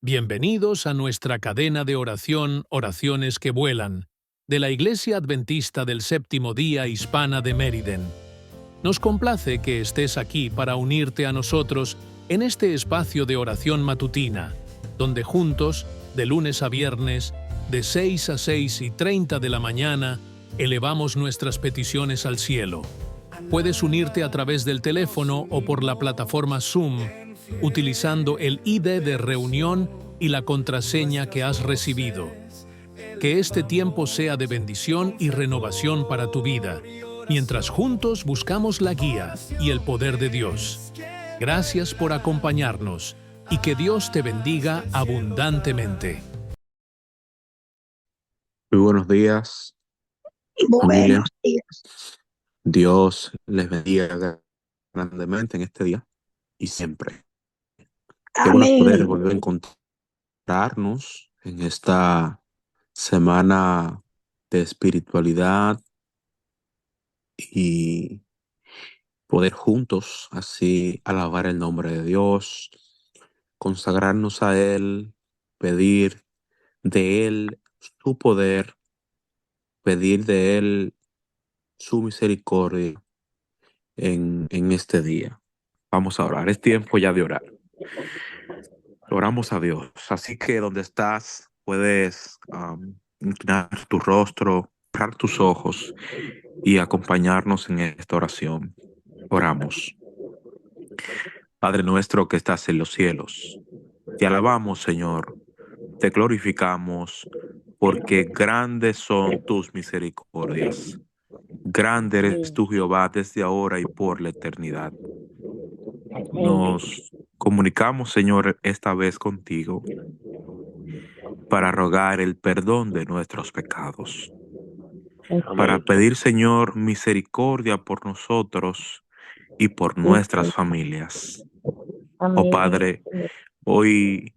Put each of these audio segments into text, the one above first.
Bienvenidos a nuestra cadena de oración Oraciones que Vuelan, de la Iglesia Adventista del Séptimo Día Hispana de Mériden. Nos complace que estés aquí para unirte a nosotros en este espacio de oración matutina, donde juntos, de lunes a viernes, de 6 a 6:30 de la mañana, elevamos nuestras peticiones al cielo. Puedes unirte a través del teléfono o por la plataforma Zoom, utilizando el ID de reunión y la contraseña que has recibido. Que este tiempo sea de bendición y renovación para tu vida, mientras juntos buscamos la guía y el poder de Dios. Gracias por acompañarnos y que Dios te bendiga abundantemente. Muy buenos días, familia. Buenos días. Dios les bendiga grandemente en este día y siempre. Qué bueno poder Amén. volver a encontrarnos en esta semana de espiritualidad y poder juntos así alabar el nombre de Dios, consagrarnos a Él, pedir de Él su poder, pedir de Él su misericordia en este día. Vamos a orar. Es tiempo ya de orar. Oramos a Dios. Así que donde estás, puedes inclinar tu rostro, cerrar tus ojos y acompañarnos en esta oración. Oramos. Padre nuestro que estás en los cielos, te alabamos, Señor. Te glorificamos porque grandes son tus misericordias. Grande eres tú, Jehová, desde ahora y por la eternidad. Nos comunicamos, Señor, esta vez contigo para rogar el perdón de nuestros pecados, para pedir, Señor, misericordia por nosotros y por nuestras familias. Oh Padre, hoy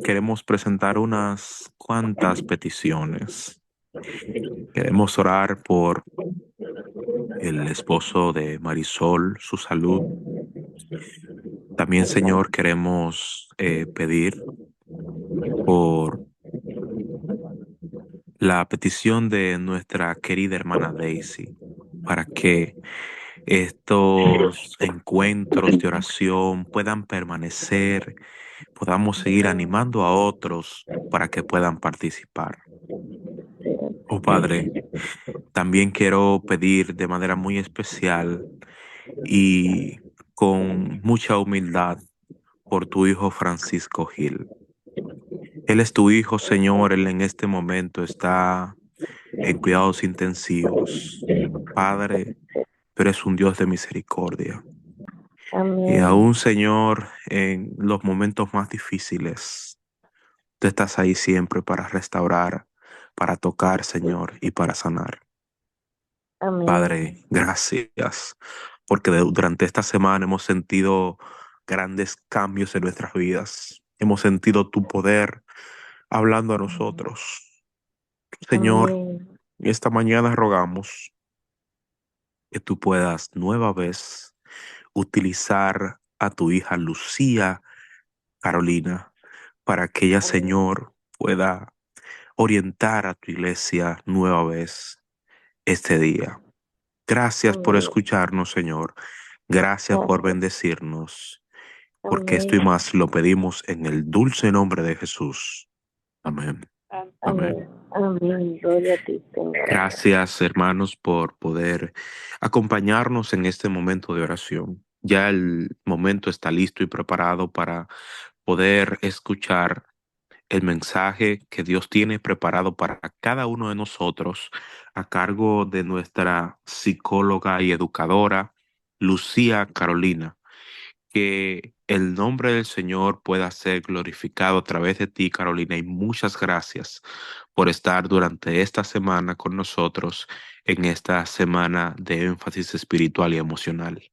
queremos presentar unas cuantas peticiones. Queremos orar por el esposo de Marisol, su salud. También, Señor, queremos pedir por la petición de nuestra querida hermana Daisy, para que estos encuentros de oración puedan permanecer, podamos seguir animando a otros para que puedan participar. Oh Padre, también quiero pedir de manera muy especial y con mucha humildad por tu hijo Francisco Gil. Él es tu hijo, Señor. Él en este momento está en cuidados intensivos. Padre, pero es un Dios de misericordia. Y aún, Señor, en los momentos más difíciles, tú estás ahí siempre para restaurar, para tocar, Señor, y para sanar. Padre, gracias, porque durante esta semana hemos sentido grandes cambios en nuestras vidas. Hemos sentido tu poder hablando a nosotros. Señor, esta mañana rogamos que tú puedas nueva vez utilizar a tu hija Lucía Carolina para que ella, Señor, pueda orientar a tu iglesia nueva vez este día. Gracias por escucharnos, Señor. Gracias por bendecirnos, porque esto y más lo pedimos en el dulce nombre de Jesús. Amén. Amén. Amén. Gloria a ti, Señor. Gracias, hermanos, por poder acompañarnos en este momento de oración. Ya el momento está listo y preparado para poder escuchar el mensaje que Dios tiene preparado para cada uno de nosotros a cargo de nuestra psicóloga y educadora, Lucía Carolina. Que el nombre del Señor pueda ser glorificado a través de ti, Carolina, y muchas gracias por estar durante esta semana con nosotros en esta semana de énfasis espiritual y emocional.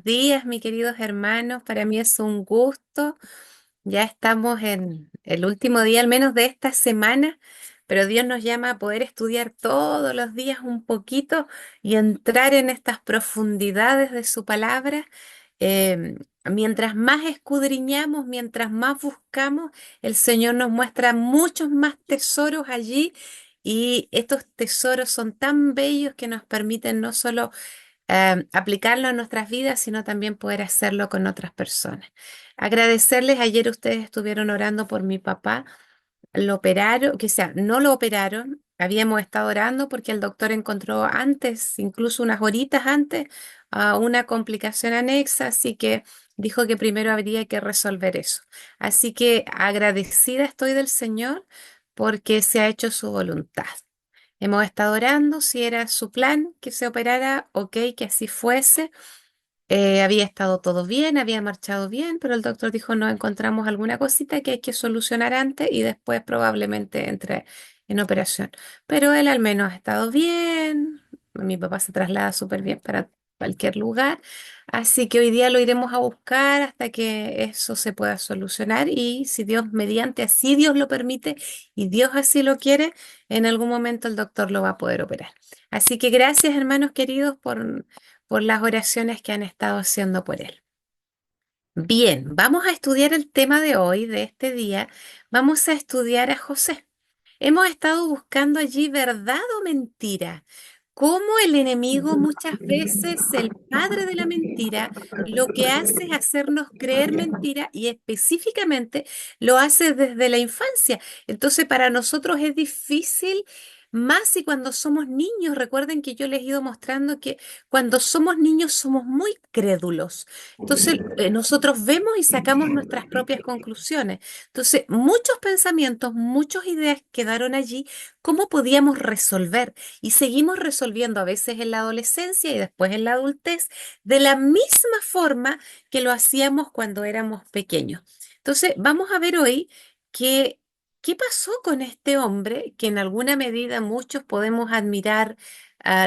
Días, mis queridos hermanos. Para mí es un gusto. Ya estamos en el último día, al menos de esta semana, pero Dios nos llama a poder estudiar todos los días un poquito y entrar en estas profundidades de su palabra em, mientras más escudriñamos, mientras más buscamos, el Señor nos muestra muchos más tesoros allí y estos tesoros son tan bellos que nos permiten no solo aplicarlo en nuestras vidas, sino también poder hacerlo con otras personas. Agradecerles, ayer ustedes estuvieron orando por mi papá, lo operaron, que sea, no lo operaron, habíamos estado orando porque el doctor encontró antes, incluso unas horitas antes, una complicación anexa, así que dijo que primero habría que resolver eso. Así que agradecida estoy del Señor porque se ha hecho su voluntad. Hemos estado orando, si era su plan que se operara, ok, que así fuese. Había estado todo bien, había marchado bien, pero el doctor dijo, no encontramos alguna cosita que hay que solucionar antes y después probablemente entre en operación. Pero él al menos ha estado bien, mi papá se traslada súper bien para cualquier lugar, así que hoy día lo iremos a buscar hasta que eso se pueda solucionar y si Dios mediante, así Dios lo permite y Dios así lo quiere, en algún momento el doctor lo va a poder operar. Así que gracias, hermanos queridos, por las oraciones que han estado haciendo por él. Bien, vamos a estudiar el tema de hoy, de este día. Vamos a estudiar a José. Hemos estado buscando allí verdad o mentira. Cómo el enemigo muchas veces, el padre de la mentira, lo que hace es hacernos creer mentira y específicamente lo hace desde la infancia. Entonces, para nosotros es difícil, más si cuando somos niños. Recuerden que yo les he ido mostrando que cuando somos niños somos muy crédulos. Entonces, nosotros vemos y sacamos nuestras propias conclusiones. Entonces, muchos pensamientos, muchas ideas quedaron allí. ¿Cómo podíamos resolver? Y seguimos resolviendo a veces en la adolescencia y después en la adultez de la misma forma que lo hacíamos cuando éramos pequeños. Entonces, vamos a ver hoy que, qué pasó con este hombre que en alguna medida muchos podemos admirar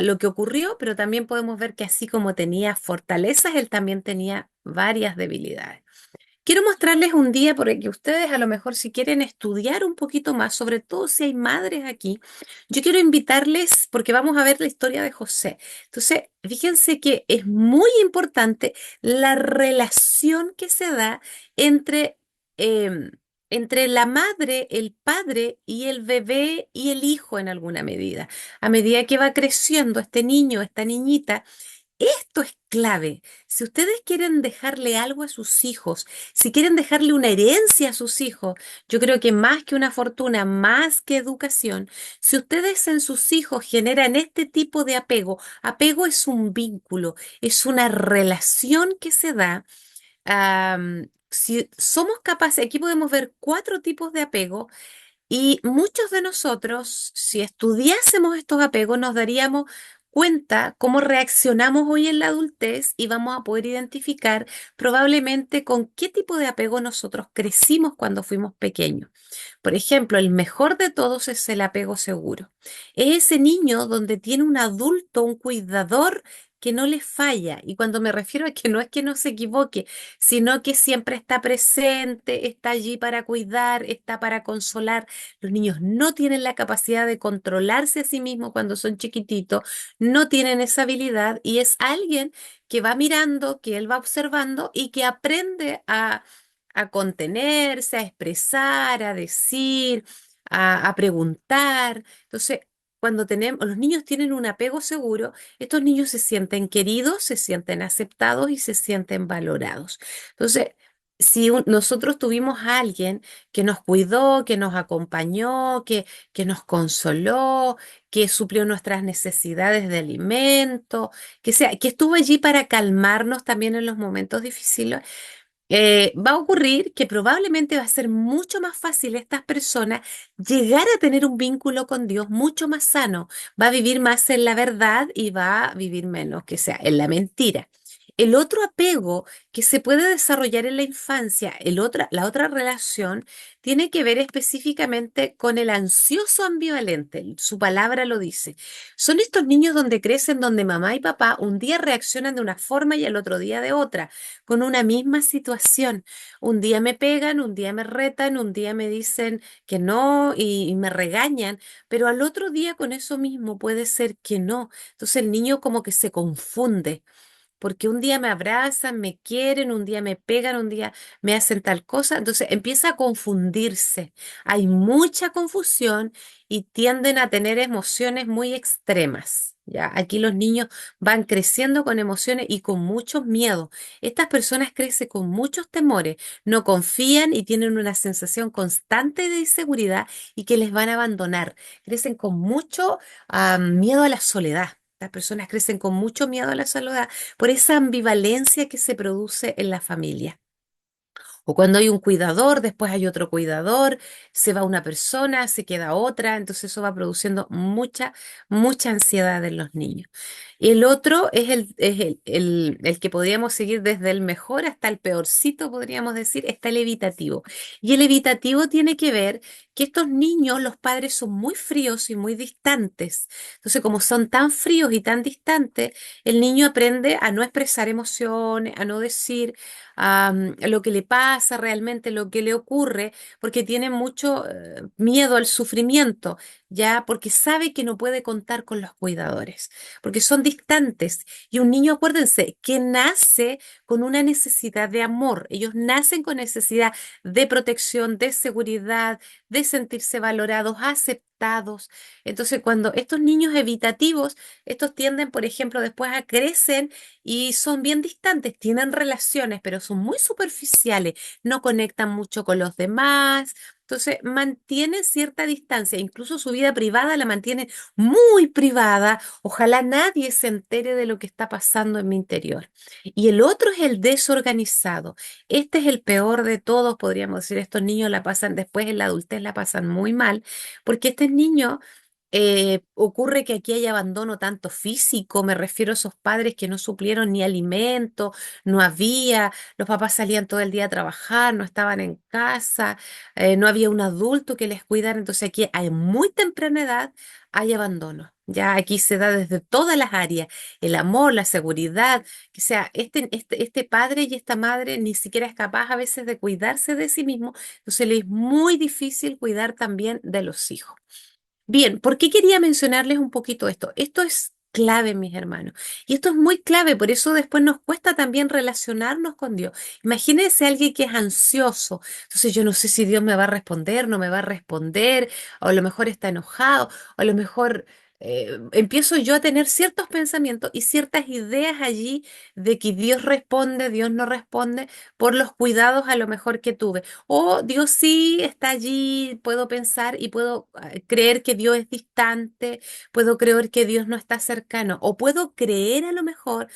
lo que ocurrió, pero también podemos ver que así como tenía fortalezas, él también tenía varias debilidades. Quiero mostrarles un día porque ustedes a lo mejor si quieren estudiar un poquito más, sobre todo si hay madres aquí, yo quiero invitarles porque vamos a ver la historia de José. Entonces, fíjense que es muy importante la relación que se da entre, em, entre la madre, el padre y el bebé y el hijo en alguna medida. A medida que va creciendo este niño, esta niñita, esto es clave. Si ustedes quieren dejarle algo a sus hijos, si quieren dejarle una herencia a sus hijos, yo creo que más que una fortuna, más que educación, si ustedes en sus hijos generan este tipo de apego, apego es un vínculo, es una relación que se da. Si somos capaces, aquí podemos ver cuatro tipos de apego y muchos de nosotros, si estudiásemos estos apegos, nos daríamos cuenta cómo reaccionamos hoy en la adultez y vamos a poder identificar probablemente con qué tipo de apego nosotros crecimos cuando fuimos pequeños. Por ejemplo, el mejor de todos es el apego seguro. Es ese niño donde tiene un adulto, un cuidador que no le falla. Y cuando me refiero a que no es que no se equivoque, sino que siempre está presente, está allí para cuidar, está para consolar. Los niños no tienen la capacidad de controlarse a sí mismos cuando son chiquititos, no tienen esa habilidad y es alguien que va mirando, que él va observando y que aprende a contenerse, a expresar, a decir, a preguntar. Entonces, cuando tenemos, los niños tienen un apego seguro, estos niños se sienten queridos, se sienten aceptados y se sienten valorados. Entonces, si nosotros tuvimos a alguien que nos cuidó, que nos acompañó, que nos consoló, que suplió nuestras necesidades de alimento, que sea, que estuvo allí para calmarnos también en los momentos difíciles, va a ocurrir que probablemente va a ser mucho más fácil estas personas llegar a tener un vínculo con Dios mucho más sano. Va a vivir más en la verdad y va a vivir menos, que sea, en la mentira. El otro apego que se puede desarrollar en la infancia, la otra relación, tiene que ver específicamente con el ansioso ambivalente. Su palabra lo dice. Son estos niños donde crecen, donde mamá y papá un día reaccionan de una forma y al otro día de otra con una misma situación. Un día me pegan, un día me retan, un día me dicen que no y me regañan, pero al otro día con eso mismo puede ser que no. Entonces el niño como que se confunde. porque un día me abrazan, me quieren, un día me pegan, un día me hacen tal cosa. Entonces empieza a confundirse. Hay mucha confusión y tienden a tener emociones muy extremas. Ya, aquí los niños van creciendo con emociones y con muchos miedos. Estas personas crecen con muchos temores, no confían y tienen una sensación constante de inseguridad y que les van a abandonar. Crecen con mucho miedo a la soledad. Las personas crecen con mucho miedo a la soledad por esa ambivalencia que se produce en la familia. O cuando hay un cuidador, después hay otro cuidador, se va una persona, se queda otra, entonces eso va produciendo mucha ansiedad en los niños. Y el otro es el que podríamos seguir desde el mejor hasta el peorcito, podríamos decir, está el evitativo. Y el evitativo tiene que ver que estos niños, los padres son muy fríos y muy distantes. Entonces, como son tan fríos y tan distantes, el niño aprende a no expresar emociones, a no decir lo que le pasa realmente, lo que le ocurre, porque tiene mucho miedo al sufrimiento, ya porque sabe que no puede contar con los cuidadores, porque son distantes. Y un niño, acuérdense, que nace con una necesidad de amor. Ellos nacen con necesidad de protección, de seguridad, de sentirse valorados, aceptados. Entonces, cuando estos niños evitativos, estos tienden, por ejemplo, después a crecen y son bien distantes, tienen relaciones, pero son muy superficiales, no conectan mucho con los demás. Entonces, mantienen cierta distancia, incluso su vida privada la mantienen muy privada. Ojalá nadie se entere de lo que está pasando en mi interior. Y el otro es el desorganizado. Este es el peor de todos, podríamos decir. Estos niños la pasan, después en la adultez la pasan muy mal, porque este niño ocurre que aquí hay abandono tanto físico, me refiero a esos padres que no suplieron ni alimento, no había, los papás salían todo el día a trabajar, no estaban en casa, no había un adulto que les cuidara, entonces aquí a muy temprana edad hay abandono. Ya aquí se da desde todas las áreas, el amor, la seguridad, que sea, este padre y esta madre ni siquiera es capaz a veces de cuidarse de sí mismo, entonces le es muy difícil cuidar también de los hijos. Bien, ¿por qué quería mencionarles un poquito esto? Esto es clave, mis hermanos. Y esto es muy clave, por eso después nos cuesta también relacionarnos con Dios. Imagínense a alguien que es ansioso. Entonces yo no sé si Dios me va a responder, no me va a responder, o a lo mejor está enojado, o a lo mejor empiezo yo a tener ciertos pensamientos y ciertas ideas allí de que Dios responde, Dios no responde por los cuidados a lo mejor que tuve. O Dios sí está allí, puedo pensar y puedo creer que Dios es distante, puedo creer que Dios no está cercano, o puedo creer a lo mejor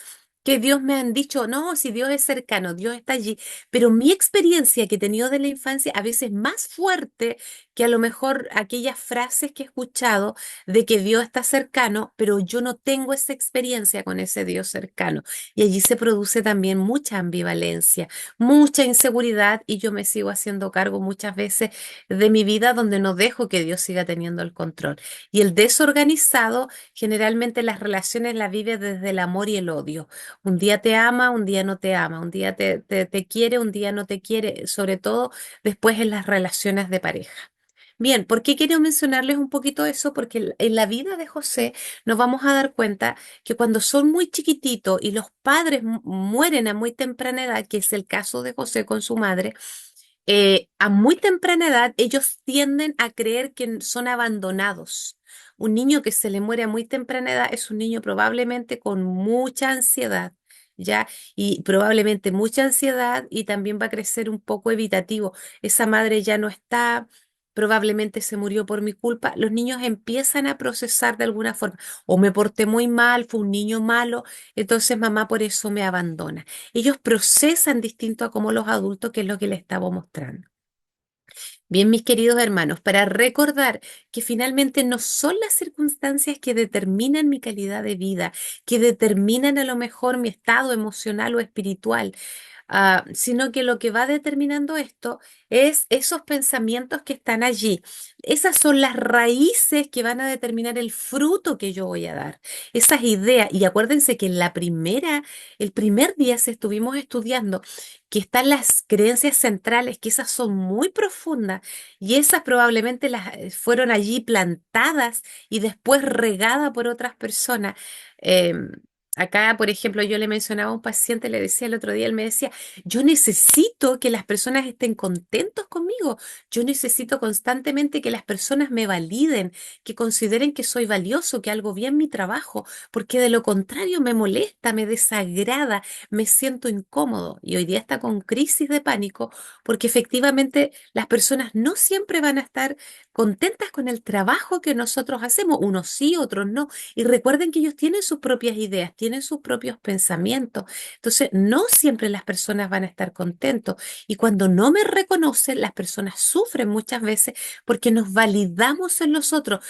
que Dios me han dicho, no, si Dios es cercano, Dios está allí, pero mi experiencia que he tenido de la infancia a veces es más fuerte que a lo mejor aquellas frases que he escuchado de que Dios está cercano, pero yo no tengo esa experiencia con ese Dios cercano. Y allí se produce también mucha ambivalencia, mucha inseguridad y yo me sigo haciendo cargo muchas veces de mi vida donde no dejo que Dios siga teniendo el control. Y el desorganizado, generalmente las relaciones las vive desde el amor y el odio. Un día te ama, un día no te ama, un día te quiere, un día no te quiere, sobre todo después en las relaciones de pareja. Bien, ¿por qué quiero mencionarles un poquito eso? Porque en la vida de José nos vamos a dar cuenta que cuando son muy chiquititos y los padres mueren a muy temprana edad, que es el caso de José con su madre, a muy temprana edad ellos tienden a creer que son abandonados. Un niño que se le muere a muy temprana edad es un niño probablemente con mucha ansiedad, ¿ya? Y probablemente mucha ansiedad y también va a crecer un poco evitativo. Esa madre ya no está, probablemente se murió por mi culpa. Los niños empiezan a procesar de alguna forma, o me porté muy mal, fue un niño malo, entonces mamá por eso me abandona. Ellos procesan distinto a como los adultos, que es lo que les estaba mostrando. Bien, mis queridos hermanos, para recordar que finalmente no son las circunstancias que determinan mi calidad de vida, que determinan a lo mejor mi estado emocional o espiritual, sino que lo que va determinando esto es esos pensamientos que están allí. Esas son las raíces que van a determinar el fruto que yo voy a dar. Esas ideas. Y acuérdense que en el primer día se estuvimos estudiando que están las creencias centrales, que esas son muy profundas y esas probablemente las fueron allí plantadas y después regadas por otras personas. em, Acá, por ejemplo, yo le mencionaba a un paciente, le decía el otro día, él me decía, yo necesito que las personas estén contentos conmigo, yo necesito constantemente que las personas me validen, que consideren que soy valioso, que hago bien mi trabajo, porque de lo contrario me molesta, me desagrada, me siento incómodo. Y hoy día está con crisis de pánico porque efectivamente las personas no siempre van a estar contentas con el trabajo que nosotros hacemos, unos sí, otros no. Y recuerden que ellos tienen sus propias ideas, tienen sus propios pensamientos. Entonces, no siempre las personas van a estar contentos. Y cuando no me reconocen, las personas sufren muchas veces porque nos validamos en los otros.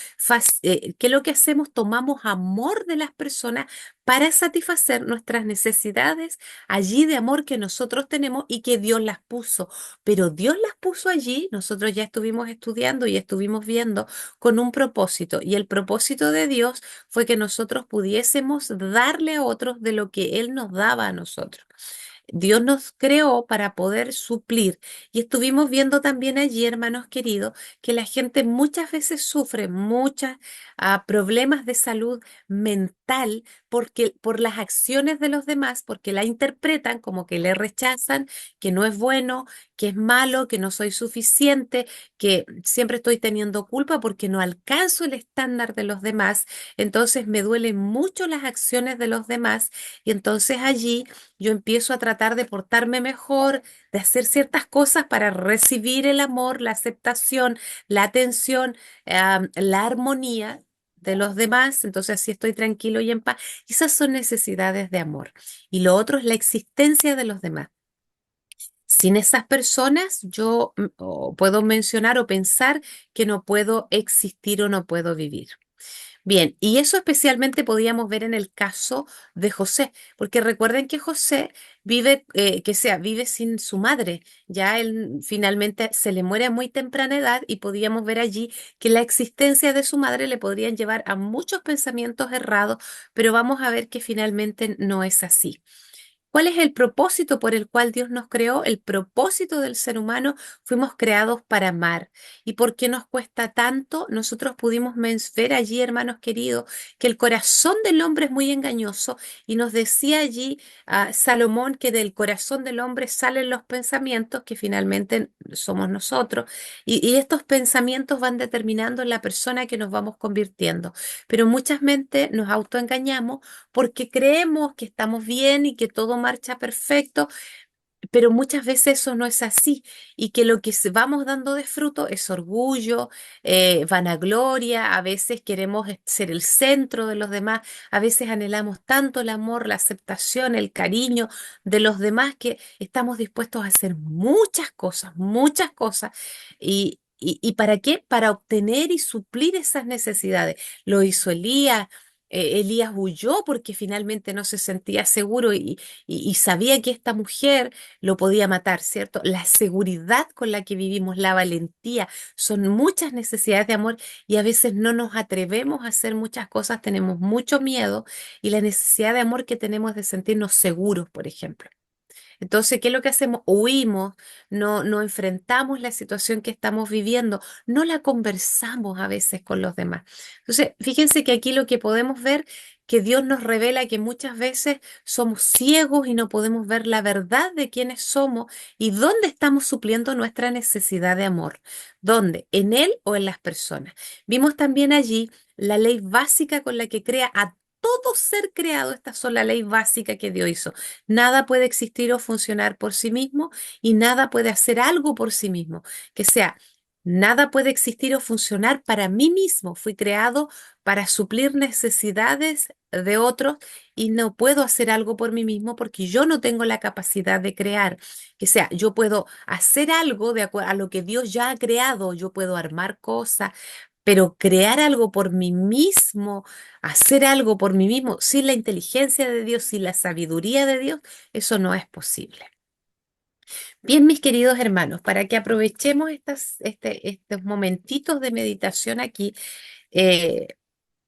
¿Qué es lo que hacemos? Tomamos amor de las personas para satisfacer nuestras necesidades allí de amor que nosotros tenemos y que Dios las puso. Pero Dios las puso allí, nosotros ya estuvimos estudiando y estuvimos viendo con un propósito. Y el propósito de Dios fue que nosotros pudiésemos darle a otros de lo que Él nos daba a nosotros. Dios nos creó para poder suplir. Y estuvimos viendo también allí, hermanos queridos, que la gente muchas veces sufre muchos problemas de salud mental por las acciones de los demás, porque la interpretan como que le rechazan, que no es bueno, que es malo, que no soy suficiente, que siempre estoy teniendo culpa porque no alcanzo el estándar de los demás. Entonces me duelen mucho las acciones de los demás y entonces allí yo empiezo a tratar de portarme mejor, de hacer ciertas cosas para recibir el amor, la aceptación, la atención, la armonía de los demás, entonces así estoy tranquilo y en paz. Esas son necesidades de amor. Y lo otro es la existencia de los demás. Sin esas personas, yo puedo mencionar o pensar que no puedo existir o no puedo vivir. Bien, y eso especialmente podíamos ver en el caso de José, porque recuerden que José vive sin su madre, ya él finalmente se le muere a muy temprana edad y podíamos ver allí que la existencia de su madre le podrían llevar a muchos pensamientos errados, pero vamos a ver que finalmente no es así. ¿Cuál es el propósito por el cual Dios nos creó? El propósito del ser humano, fuimos creados para amar. ¿Y por qué nos cuesta tanto? Nosotros pudimos ver allí, hermanos queridos, que el corazón del hombre es muy engañoso y nos decía allí Salomón que del corazón del hombre salen los pensamientos que finalmente somos nosotros y estos pensamientos van determinando la persona que nos vamos convirtiendo. Pero muchas veces nos autoengañamos porque creemos que estamos bien y que todo marcha perfecto, pero muchas veces eso no es así y que lo que vamos dando de fruto es orgullo, vanagloria, a veces queremos ser el centro de los demás, a veces anhelamos tanto el amor, la aceptación, el cariño de los demás que estamos dispuestos a hacer muchas cosas. ¿Y para qué? Para obtener y suplir esas necesidades. Lo hizo Elías. Elías huyó porque finalmente no se sentía seguro y sabía que esta mujer lo podía matar, ¿cierto? La seguridad con la que vivimos, la valentía, son muchas necesidades de amor y a veces no nos atrevemos a hacer muchas cosas, tenemos mucho miedo y la necesidad de amor que tenemos de sentirnos seguros, por ejemplo. Entonces, ¿qué es lo que hacemos? Huimos, no enfrentamos la situación que estamos viviendo, no la conversamos a veces con los demás. Entonces, fíjense que aquí lo que podemos ver, que Dios nos revela que muchas veces somos ciegos y no podemos ver la verdad de quiénes somos y dónde estamos supliendo nuestra necesidad de amor. ¿Dónde? ¿En Él o en las personas? Vimos también allí la ley básica con la que crea a todo ser creado, esta sola ley básica que Dios hizo. Nada puede existir o funcionar por sí mismo y nada puede hacer algo por sí mismo. Que sea, nada puede existir o funcionar para mí mismo. Fui creado para suplir necesidades de otros y no puedo hacer algo por mí mismo porque yo no tengo la capacidad de crear. Que sea, yo puedo hacer algo de acuerdo a lo que Dios ya ha creado, yo puedo armar cosas, pero crear algo por mí mismo, hacer algo por mí mismo, sin la inteligencia de Dios, sin la sabiduría de Dios, eso no es posible. Bien, mis queridos hermanos, para que aprovechemos estos momentitos de meditación aquí, eh,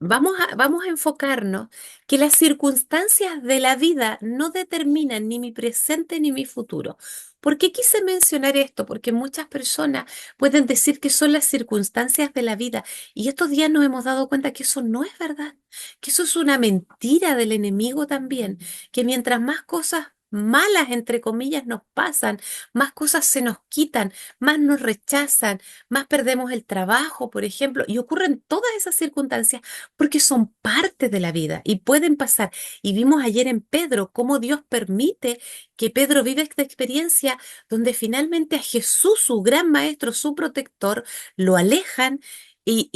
vamos a enfocarnos que las circunstancias de la vida no determinan ni mi presente ni mi futuro. ¿Por qué quise mencionar esto? Porque muchas personas pueden decir que son las circunstancias de la vida y estos días nos hemos dado cuenta que eso no es verdad, que eso es una mentira del enemigo también, que mientras más cosas malas, entre comillas, nos pasan, más cosas se nos quitan, más nos rechazan, más perdemos el trabajo, por ejemplo, y ocurren todas esas circunstancias porque son parte de la vida y pueden pasar. Y vimos ayer en Pedro cómo Dios permite que Pedro vive esta experiencia donde finalmente a Jesús, su gran maestro, su protector, lo alejan y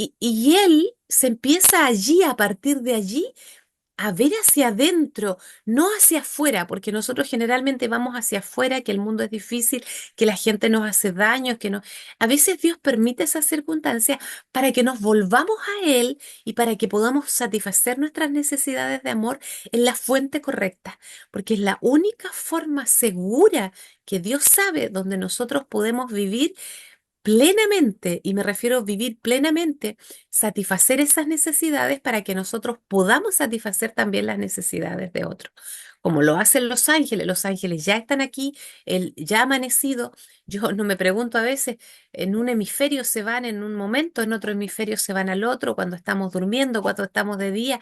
él se empieza allí, a partir de allí, a ver hacia adentro, no hacia afuera, porque nosotros generalmente vamos hacia afuera, que el mundo es difícil, que la gente nos hace daño, que no. A veces Dios permite esas circunstancias para que nos volvamos a Él y para que podamos satisfacer nuestras necesidades de amor en la fuente correcta, porque es la única forma segura que Dios sabe donde nosotros podemos vivir plenamente, y me refiero a vivir plenamente, satisfacer esas necesidades para que nosotros podamos satisfacer también las necesidades de otros. Como lo hacen los ángeles ya están aquí, el ya amanecido. Yo no me pregunto a veces, en un hemisferio se van en un momento, en otro hemisferio se van al otro, cuando estamos durmiendo, cuando estamos de día.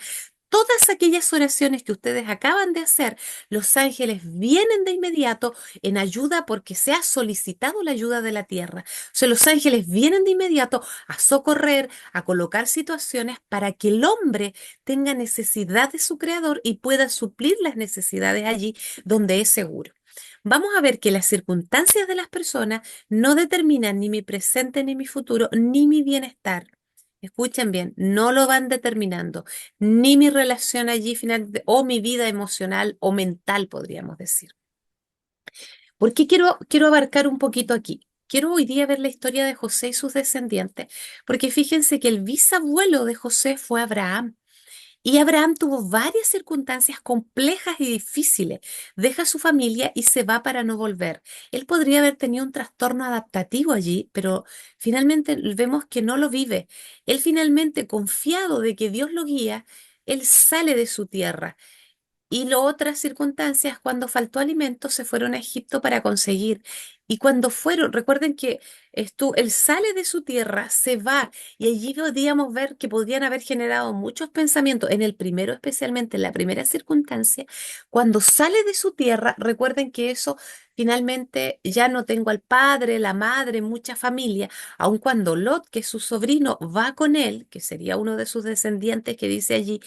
Todas aquellas oraciones que ustedes acaban de hacer, los ángeles vienen de inmediato en ayuda porque se ha solicitado la ayuda de la tierra. O sea, los ángeles vienen de inmediato a socorrer, a colocar situaciones para que el hombre tenga necesidad de su creador y pueda suplir las necesidades allí donde es seguro. Vamos a ver que las circunstancias de las personas no determinan ni mi presente, ni mi futuro, ni mi bienestar. Escuchen bien, no lo van determinando, ni mi relación allí final, o mi vida emocional o mental, podríamos decir. ¿Por qué quiero abarcar un poquito aquí? Quiero hoy día ver la historia de José y sus descendientes, porque fíjense que el bisabuelo de José fue Abraham. Y Abraham tuvo varias circunstancias complejas y difíciles. Deja a su familia y se va para no volver. Él podría haber tenido un trastorno adaptativo allí, pero finalmente vemos que no lo vive. Él finalmente, confiado de que Dios lo guía, él sale de su tierra. Y las otras circunstancias, cuando faltó alimento, se fueron a Egipto para conseguir. Y cuando fueron, recuerden que él sale de su tierra, se va, y allí podíamos ver que podían haber generado muchos pensamientos. En el primero, especialmente en la primera circunstancia, cuando sale de su tierra, recuerden que eso finalmente ya no tengo al padre, la madre, mucha familia, aun cuando Lot, que es su sobrino, va con él, que sería uno de sus descendientes, que dice allí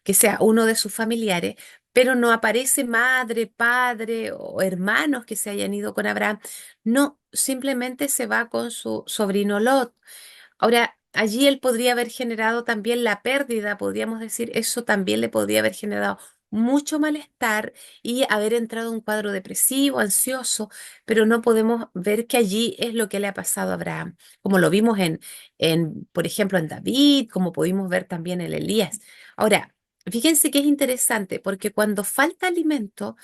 que sea uno de sus familiares, pero no aparece madre, padre o hermanos que se hayan ido con Abraham. No, simplemente se va con su sobrino Lot. Ahora, allí él podría haber generado también la pérdida, podríamos decir, eso también le podría haber generado mucho malestar y haber entrado en un cuadro depresivo, ansioso, pero no podemos ver que allí es lo que le ha pasado a Abraham, como lo vimos por ejemplo, en David, como pudimos ver también en Elías. Ahora, fíjense que es interesante porque cuando falta alimento,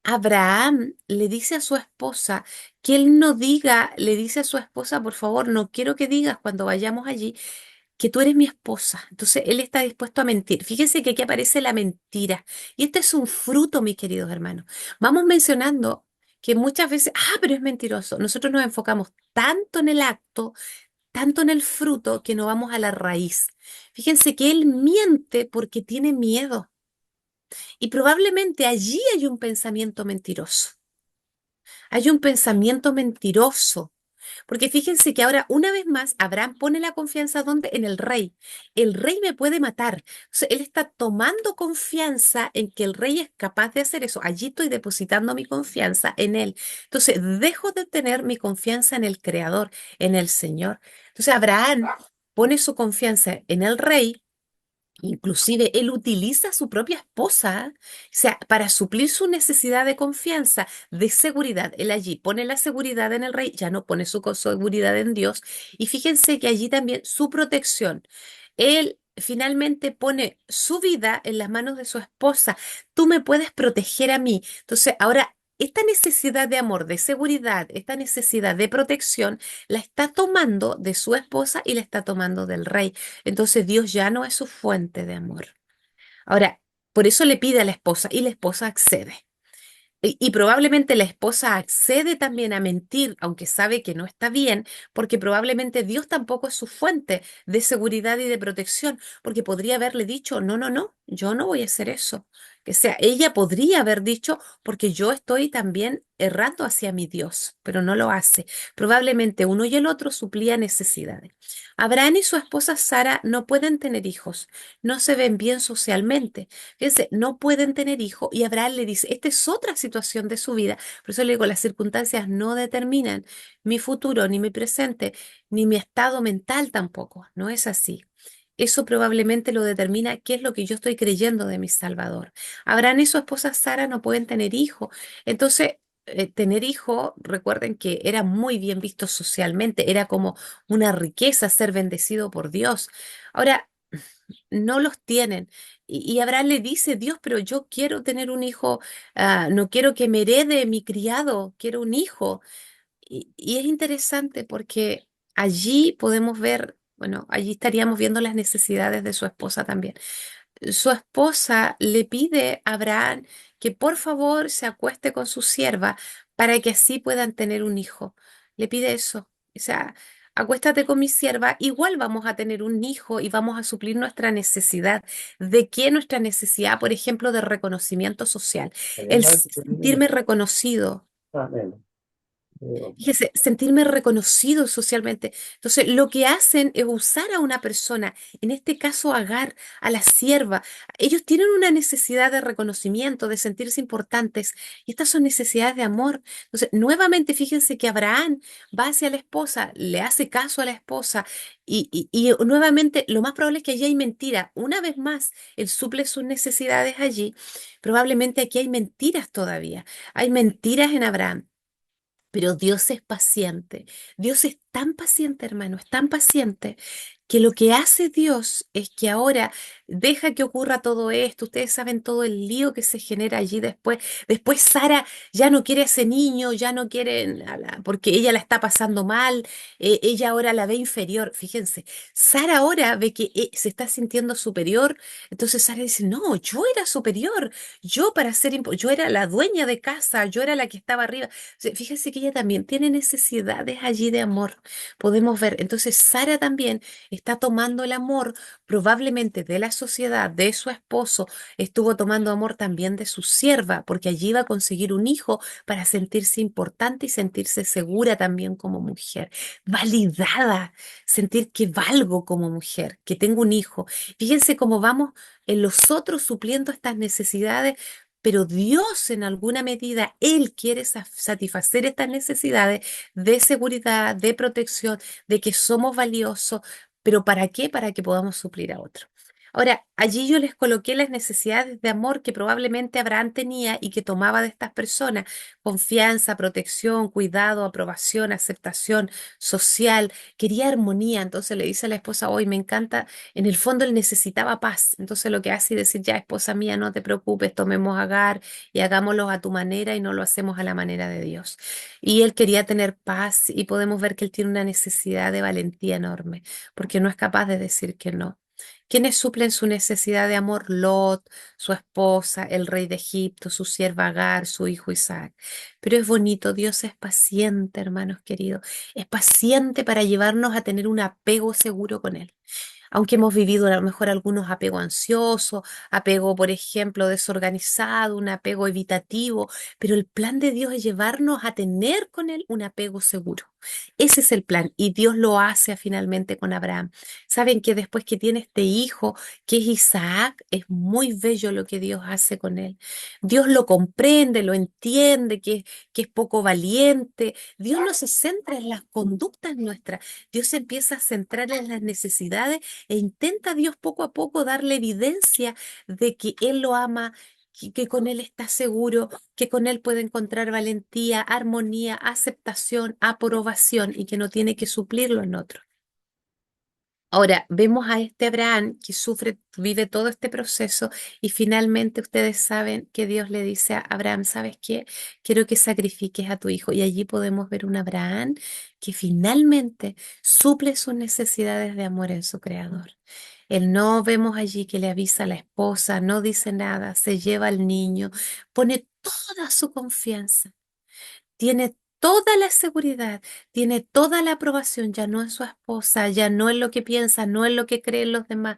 Abraham le dice a su esposa que él no diga, le dice a su esposa, por favor, no quiero que digas cuando vayamos allí que tú eres mi esposa. Entonces él está dispuesto a mentir. Fíjense que aquí aparece la mentira. Y este es un fruto, mis queridos hermanos. Vamos mencionando que muchas veces, pero es mentiroso. Nosotros nos enfocamos tanto en el acto, tanto en el fruto, que no vamos a la raíz. Fíjense que él miente porque tiene miedo. Y probablemente allí hay un pensamiento mentiroso. Hay un pensamiento mentiroso. Porque fíjense que ahora, una vez más, Abraham pone la confianza ¿dónde? En el rey. El rey me puede matar. O sea, él está tomando confianza en que el rey es capaz de hacer eso. Allí estoy depositando mi confianza en él. Entonces, dejo de tener mi confianza en el Creador, en el Señor. Entonces, Abraham pone su confianza en el rey. Inclusive él utiliza a su propia esposa, o sea, para suplir su necesidad de confianza, de seguridad. Él allí pone la seguridad en el rey, ya no pone su seguridad en Dios. Y fíjense que allí también su protección. Él finalmente pone su vida en las manos de su esposa. Tú me puedes proteger a mí. Entonces, ahora esta necesidad de amor, de seguridad, esta necesidad de protección, la está tomando de su esposa y la está tomando del rey. Entonces Dios ya no es su fuente de amor. Ahora, por eso le pide a la esposa y la esposa accede. Y probablemente la esposa accede también a mentir, aunque sabe que no está bien, porque probablemente Dios tampoco es su fuente de seguridad y de protección, porque podría haberle dicho, no, no, no, yo no voy a hacer eso. Que sea, ella podría haber dicho, porque yo estoy también errando hacia mi Dios, pero no lo hace. Probablemente uno y el otro suplían necesidades. Abraham y su esposa Sara no pueden tener hijos, no se ven bien socialmente. Fíjense, no pueden tener hijos y Abraham le dice, esta es otra situación de su vida. Por eso le digo, las circunstancias no determinan mi futuro, ni mi presente, ni mi estado mental tampoco. No es así. Eso probablemente lo determina qué es lo que yo estoy creyendo de mi Salvador. Abraham y su esposa Sara no pueden tener hijos. Entonces, tener hijos, recuerden que era muy bien visto socialmente, era como una riqueza ser bendecido por Dios. Ahora, no los tienen. Y Abraham le dice, Dios, pero yo quiero tener un hijo, no quiero que me herede mi criado, quiero un hijo. Y es interesante porque allí podemos ver, bueno, allí estaríamos viendo las necesidades de su esposa también. Su esposa le pide a Abraham que por favor se acueste con su sierva para que así puedan tener un hijo. Le pide eso. O sea, acuéstate con mi sierva, igual vamos a tener un hijo y vamos a suplir nuestra necesidad. ¿De qué nuestra necesidad? Por ejemplo, de reconocimiento social. El sentirme reconocido. Fíjese, sentirme reconocido socialmente. Entonces, lo que hacen es usar a una persona, en este caso a Agar, a la sierva. Ellos tienen una necesidad de reconocimiento, de sentirse importantes, y estas son necesidades de amor. Entonces, nuevamente, fíjense que Abraham va hacia la esposa, le hace caso a la esposa, y nuevamente, lo más probable es que allí hay mentira. Una vez más, él suple sus necesidades allí. Probablemente aquí hay mentiras todavía. Hay mentiras en Abraham. Pero Dios es paciente. Dios es tan paciente, hermano, es tan paciente que lo que hace Dios es que ahora deja que ocurra todo esto. Ustedes saben todo el lío que se genera allí después. Después Sara ya no quiere a ese niño, ya no quiere, porque ella la está pasando mal. Ella ahora la ve inferior. Fíjense, Sara ahora ve que se está sintiendo superior. Entonces Sara dice, no, yo era superior. Yo para ser, yo era la dueña de casa, yo era la que estaba arriba. Fíjese que ella también tiene necesidades allí de amor. Podemos ver. Entonces, Sara también está tomando el amor, probablemente de la sociedad, de su esposo, estuvo tomando amor también de su sierva, porque allí va a conseguir un hijo para sentirse importante y sentirse segura también como mujer, validada, sentir que valgo como mujer, que tengo un hijo. Fíjense cómo vamos en los otros supliendo estas necesidades, pero Dios en alguna medida, Él quiere satisfacer estas necesidades de seguridad, de protección, de que somos valiosos, pero ¿para qué? Para que podamos suplir a otro. Ahora, allí yo les coloqué las necesidades de amor que probablemente Abraham tenía y que tomaba de estas personas: confianza, protección, cuidado, aprobación, aceptación social, quería armonía. Entonces le dice a la esposa, hoy me encanta, en el fondo él necesitaba paz. Entonces lo que hace es decir, ya esposa mía, no te preocupes, tomemos a Agar y hagámoslo a tu manera y no lo hacemos a la manera de Dios. Y él quería tener paz y podemos ver que él tiene una necesidad de valentía enorme, porque no es capaz de decir que no. ¿Quiénes suplen su necesidad de amor? Lot, su esposa, el rey de Egipto, su sierva Agar, su hijo Isaac. Pero es bonito, Dios es paciente, hermanos queridos. Es paciente para llevarnos a tener un apego seguro con Él. Aunque hemos vivido a lo mejor algunos apego ansioso, apego, por ejemplo, desorganizado, un apego evitativo, pero el plan de Dios es llevarnos a tener con Él un apego seguro. Ese es el plan y Dios lo hace finalmente con Abraham. Saben que después que tiene este hijo, que es Isaac, es muy bello lo que Dios hace con él. Dios lo comprende, lo entiende, que es poco valiente. Dios no se centra en las conductas nuestras. Dios se empieza a centrar en las necesidades e intenta Dios poco a poco darle evidencia de que Él lo ama, que con Él está seguro, que con Él puede encontrar valentía, armonía, aceptación, aprobación y que no tiene que suplirlo en otro. Ahora, vemos a este Abraham que sufre, vive todo este proceso y finalmente ustedes saben que Dios le dice a Abraham, ¿sabes qué? Quiero que sacrifiques a tu hijo. Y allí podemos ver un Abraham que finalmente suple sus necesidades de amor en su creador. Él no vemos allí que le avisa a la esposa, no dice nada, se lleva al niño, pone toda su confianza, tiene toda la seguridad, tiene toda la aprobación, ya no en su esposa, ya no en lo que piensa, no en lo que creen los demás,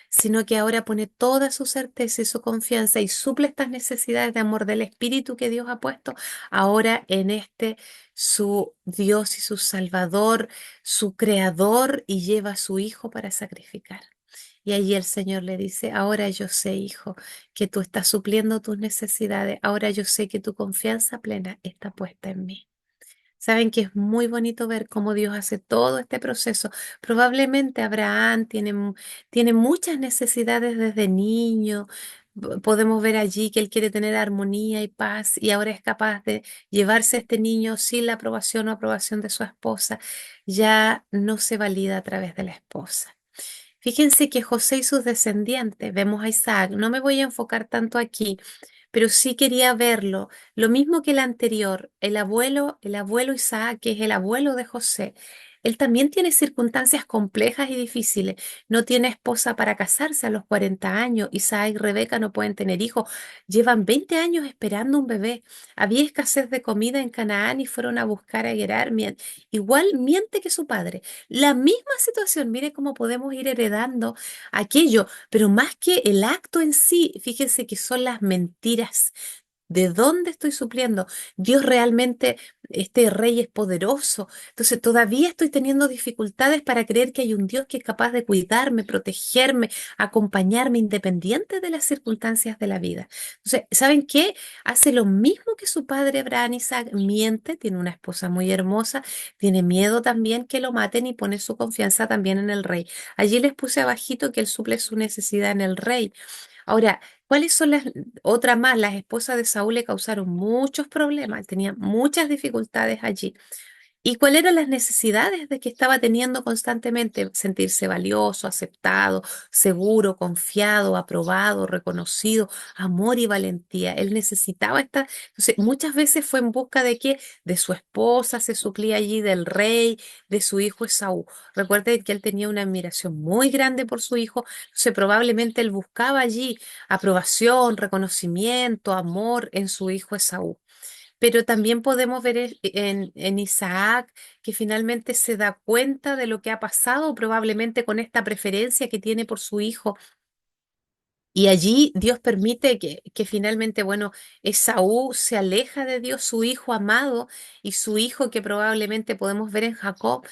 sino que ahora pone toda su certeza y su confianza y suple estas necesidades de amor del Espíritu que Dios ha puesto ahora en este su Dios y su Salvador, su Creador, y lleva a su Hijo para sacrificar. Y allí el Señor le dice, ahora yo sé, hijo, que tú estás supliendo tus necesidades, ahora yo sé que tu confianza plena está puesta en mí. Saben que es muy bonito ver cómo Dios hace todo este proceso. Probablemente Abraham tiene muchas necesidades desde niño. Podemos ver allí que él quiere tener armonía y paz y ahora es capaz de llevarse a este niño sin la aprobación o aprobación de su esposa. Ya no se valida a través de la esposa. Fíjense que José y sus descendientes, vemos a Isaac, no me voy a enfocar tanto aquí, pero sí quería verlo. Lo mismo que el anterior, el abuelo Isaac, que es el abuelo de José, él también tiene circunstancias complejas y difíciles. No tiene esposa para casarse a los 40 años. Isaac y Rebeca no pueden tener hijos. Llevan 20 años esperando un bebé. Había escasez de comida en Canaán y fueron a buscar a Gerar. Igual miente que su padre. La misma situación, mire cómo podemos ir heredando aquello, pero más que el acto en sí, fíjense que son las mentiras. ¿De dónde estoy supliendo? Dios realmente, este rey es poderoso. Entonces todavía estoy teniendo dificultades para creer que hay un Dios que es capaz de cuidarme, protegerme, acompañarme, independiente de las circunstancias de la vida. Entonces, ¿saben qué? Hace lo mismo que su padre Abraham. Isaac miente, tiene una esposa muy hermosa, tiene miedo también que lo maten y pone su confianza también en el rey. Allí les puse abajito que él suple su necesidad en el rey. Ahora, ¿cuáles son las otras más? Las esposas de Saúl le causaron muchos problemas, tenía muchas dificultades allí. ¿Y cuáles eran las necesidades de que estaba teniendo constantemente? Sentirse valioso, aceptado, seguro, confiado, aprobado, reconocido, amor y valentía. Él necesitaba esta. Entonces, muchas veces fue en busca de qué? De su esposa, se suplía allí del rey, de su hijo Esaú. Recuerden que él tenía una admiración muy grande por su hijo, entonces probablemente él buscaba allí aprobación, reconocimiento, amor en su hijo Esaú. Pero también podemos ver en Isaac que finalmente se da cuenta de lo que ha pasado, probablemente con esta preferencia que tiene por su hijo. Y allí Dios permite que finalmente, bueno, Esaú se aleja de Dios, su hijo amado, y su hijo que probablemente podemos ver en Jacob,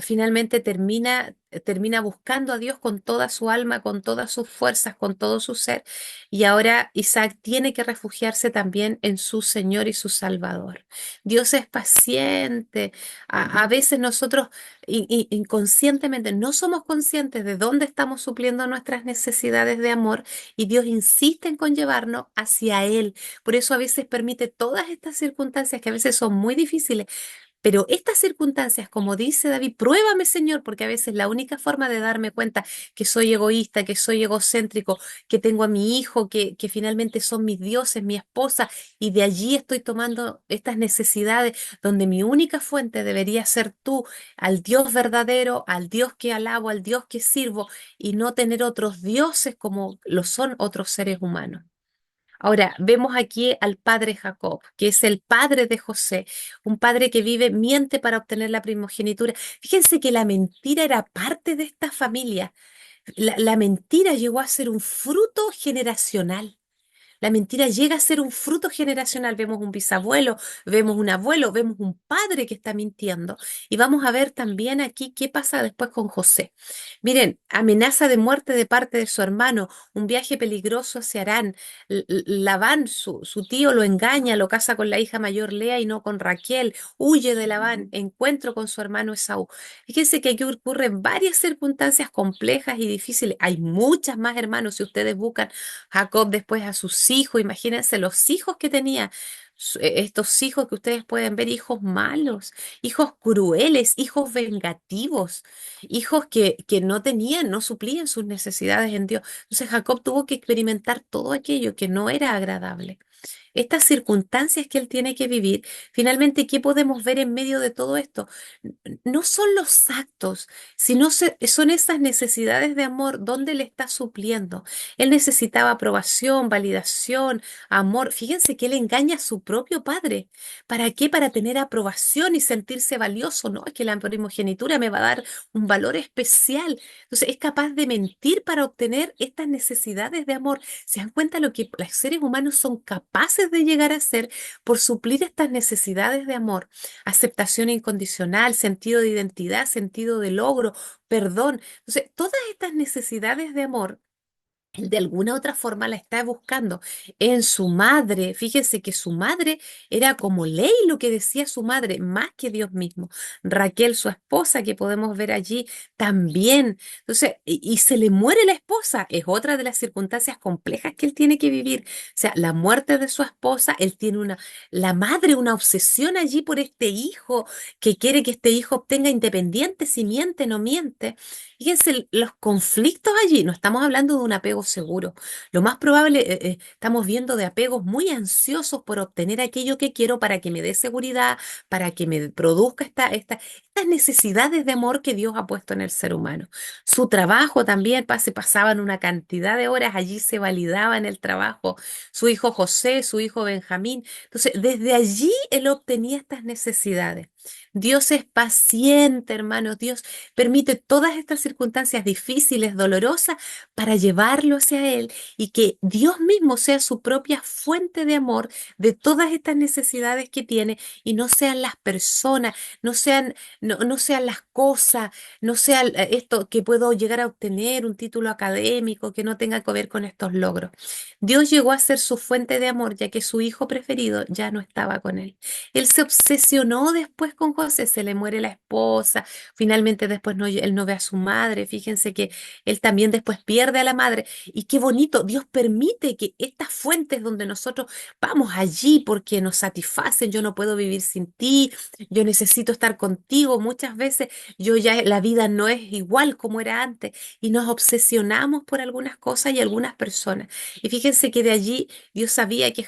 finalmente termina buscando a Dios con toda su alma, con todas sus fuerzas, con todo su ser. Y ahora Isaac tiene que refugiarse también en su Señor y su Salvador. Dios es paciente. A veces nosotros inconscientemente no somos conscientes de dónde estamos supliendo nuestras necesidades de amor y Dios insiste en conllevarnos hacia Él. Por eso a veces permite todas estas circunstancias que a veces son muy difíciles, pero estas circunstancias, como dice David, pruébame, Señor, porque a veces la única forma de darme cuenta que soy egoísta, que soy egocéntrico, que tengo a mi hijo, que finalmente son mis dioses, mi esposa, y de allí estoy tomando estas necesidades donde mi única fuente debería ser tú, al Dios verdadero, al Dios que alabo, al Dios que sirvo, y no tener otros dioses como lo son otros seres humanos. Ahora, vemos aquí al padre Jacob, que es el padre de José, un padre que miente para obtener la primogenitura. Fíjense que la mentira era parte de esta familia. La mentira llegó a ser un fruto generacional. La mentira llega a ser un fruto generacional. Vemos un bisabuelo, vemos un abuelo, vemos un padre que está mintiendo. Y vamos a ver también aquí qué pasa después con José. Miren, amenaza de muerte de parte de su hermano, un viaje peligroso hacia Harán. Labán, su tío, lo engaña, lo casa con la hija mayor Lea y no con Raquel. Huye de Labán, encuentro con su hermano Esaú. Fíjense que aquí ocurren varias circunstancias complejas y difíciles. Hay muchas más hermanos si ustedes buscan Jacob después a sus hijos, imagínense los hijos que tenía, estos hijos que ustedes pueden ver, hijos malos, hijos crueles, hijos vengativos, hijos que no tenían, no suplían sus necesidades en Dios. Entonces Jacob tuvo que experimentar todo aquello que no era agradable. estas circunstancias que él tiene que vivir, finalmente, ¿qué podemos ver en medio de todo esto? No son los actos, sino son esas necesidades de amor donde le está supliendo. Él necesitaba aprobación, validación, amor. Fíjense que él engaña a su propio padre. ¿Para qué? Para tener aprobación y sentirse valioso. No, es que la primogenitura me va a dar un valor especial. Entonces es capaz de mentir para obtener estas necesidades de amor. ¿Se dan cuenta lo que los seres humanos son capaces de llegar a hacer por suplir estas necesidades de amor? Aceptación incondicional, sentido de identidad, sentido de logro, perdón. Entonces, todas estas necesidades de amor él de alguna otra forma la está buscando en su madre. Fíjese que su madre era como ley lo que decía su madre, más que Dios mismo. Raquel, su esposa, que podemos ver allí también. Entonces, y se le muere la esposa, es otra de las circunstancias complejas que él tiene que vivir. O sea, la muerte de su esposa, él tiene la madre, una obsesión allí por este hijo, que quiere que este hijo obtenga independiente, si miente, no miente. Fíjense, los conflictos allí, no estamos hablando de un apego seguro. Lo más probable, estamos viendo de apegos muy ansiosos por obtener aquello que quiero para que me dé seguridad, para que me produzca estas necesidades de amor que Dios ha puesto en el ser humano. Su trabajo también, se pasaban una cantidad de horas allí, se validaba en el trabajo. Su hijo José, su hijo Benjamín. Entonces, desde allí él obtenía estas necesidades. Dios es paciente, hermanos. Dios permite todas estas circunstancias difíciles, dolorosas, para llevarlo hacia Él y que Dios mismo sea su propia fuente de amor de todas estas necesidades que tiene y no sean las personas, no sean las cosas, no sea esto que puedo llegar a obtener, un título académico que no tenga que ver con estos logros. Dios llegó a ser su fuente de amor, ya que su hijo preferido ya no estaba con él. Él se obsesionó después con José, se le muere la esposa, finalmente después no, él no ve a su madre, fíjense que él también después pierde a la madre. Y qué bonito, Dios permite que estas fuentes donde nosotros vamos allí porque nos satisfacen, yo no puedo vivir sin ti, yo necesito estar contigo, muchas veces yo ya la vida no es igual como era antes y nos obsesionamos por algunas cosas y algunas personas. Y fíjense que de allí Dios sabía que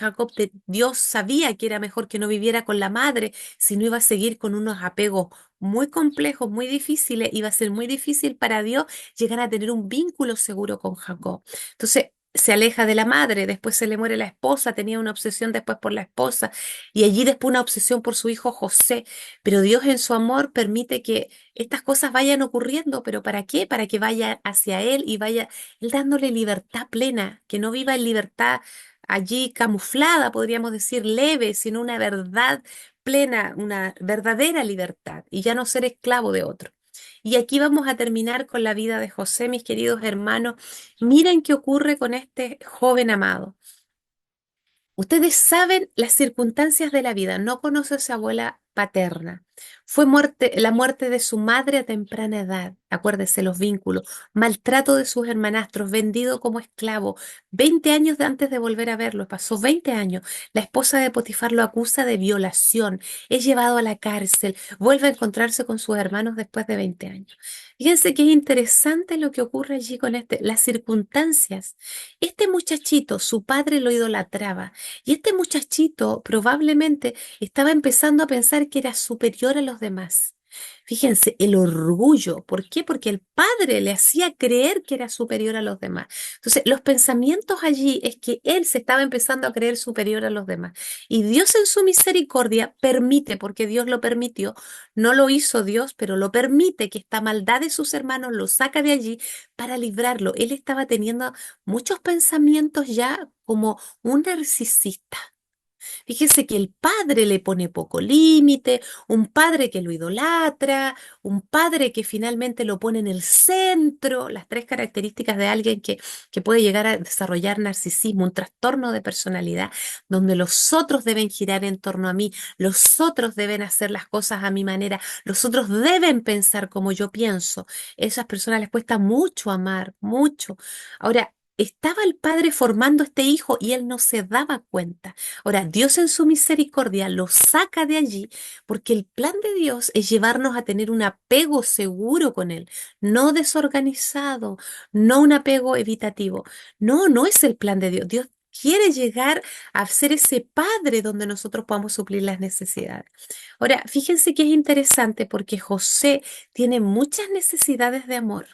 era mejor que no viviera con la madre, si no iba a seguir con unos apegos muy complejos, muy difíciles, iba a ser muy difícil para Dios llegar a tener un vínculo seguro con Jacob. Entonces, se aleja de la madre, después se le muere la esposa, tenía una obsesión después por la esposa y allí después una obsesión por su hijo José. Pero Dios en su amor permite que estas cosas vayan ocurriendo, pero ¿para qué? Para que vaya hacia Él y vaya Él dándole libertad plena, que no viva en libertad allí camuflada, podríamos decir leve, sino una verdad plena, una verdadera libertad y ya no ser esclavo de otro. Y aquí vamos a terminar con la vida de José, mis queridos hermanos. Miren qué ocurre con este joven amado. Ustedes saben las circunstancias de la vida, no conoce a su abuela paterna. La muerte de su madre a temprana edad, acuérdese los vínculos, maltrato de sus hermanastros, vendido como esclavo, 20 años antes de volver a verlo, pasó 20 años. La esposa de Potifar lo acusa de violación, es llevado a la cárcel, vuelve a encontrarse con sus hermanos después de 20 años. Fíjense que es interesante lo que ocurre allí con las circunstancias. Este muchachito, su padre lo idolatraba. Y este muchachito probablemente estaba empezando a pensar que era superior a los demás. Fíjense, el orgullo. ¿Por qué? Porque el padre le hacía creer que era superior a los demás. Entonces, los pensamientos allí es que él se estaba empezando a creer superior a los demás. Y Dios en su misericordia permite, porque Dios lo permitió, no lo hizo Dios, pero lo permite que esta maldad de sus hermanos lo saca de allí para librarlo. Él estaba teniendo muchos pensamientos ya como un narcisista. Fíjese que el padre le pone poco límite, un padre que lo idolatra, un padre que finalmente lo pone en el centro, las tres características de alguien que puede llegar a desarrollar narcisismo, un trastorno de personalidad, donde los otros deben girar en torno a mí, los otros deben hacer las cosas a mi manera, los otros deben pensar como yo pienso. Esas personas les cuesta mucho amar, mucho. Ahora, estaba el padre formando este hijo y él no se daba cuenta. Ahora, Dios en su misericordia lo saca de allí porque el plan de Dios es llevarnos a tener un apego seguro con Él, no desorganizado, no un apego evitativo. No, no es el plan de Dios. Dios quiere llegar a ser ese padre donde nosotros podamos suplir las necesidades. Ahora, fíjense que es interesante porque José tiene muchas necesidades de amor.